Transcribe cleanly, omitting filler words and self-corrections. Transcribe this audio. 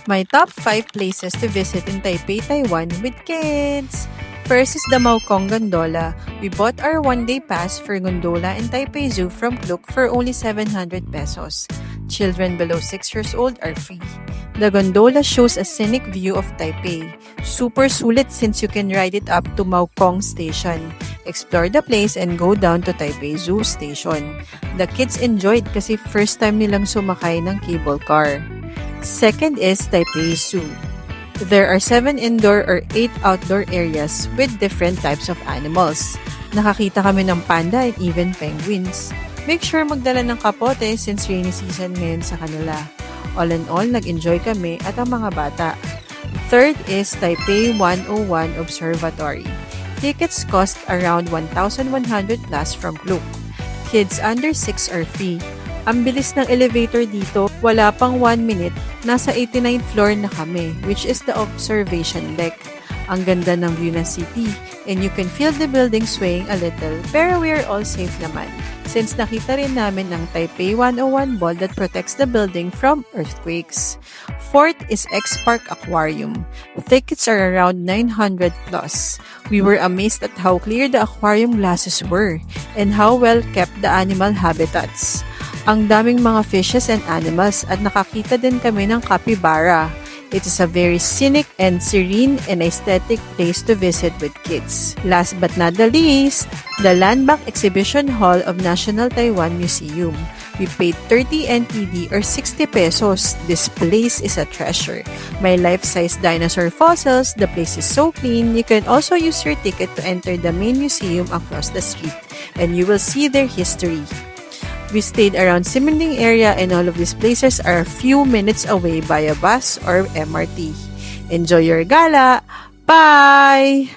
My top 5 places to visit in Taipei, Taiwan with kids. First is the Maokong Gondola. We bought our one-day pass for gondola in Taipei Zoo from Klook for only 700 pesos. Children below 6 years old are free. The gondola shows a scenic view of Taipei. Super sulit since you can ride it up to Maokong Station. Explore the place and go down to Taipei Zoo Station. The kids enjoyed kasi first time nilang sumakay ng cable car. Second is Taipei Zoo. There are 7 indoor or 8 outdoor areas with different types of animals. Nakakita kami ng panda and even penguins. Make sure magdala ng kapote since rainy season ngayon sa kanila. All in all, nag-enjoy kami at ang mga bata. Third is Taipei 101 Observatory. Tickets cost around 1,100 plus from Klook. Kids under 6 are free. Ang bilis ng elevator dito, wala pang 1 minute, nasa 89th floor na kami, which is the observation deck. Ang ganda ng view ng city, and you can feel the building swaying a little, pero we are all safe naman, since nakita rin namin ang Taipei 101 ball that protects the building from earthquakes. Fourth is X-Park Aquarium. Tickets are around 900 plus. We were amazed at how clear the aquarium glasses were, and how well kept the animal habitats. Ang daming mga fishes and animals at nakakita din kami ng capybara. It is a very scenic and serene and aesthetic place to visit with kids. Last but not the least, the Landmark Exhibition Hall of National Taiwan Museum. We paid 30 NTD or 60 pesos. This place is a treasure. May life-size dinosaur fossils. The place is so clean. You can also use your ticket to enter the main museum across the street, and you will see their history. We stayed around Simending area, and all of these places are a few minutes away by a bus or MRT. Enjoy your gala! Bye!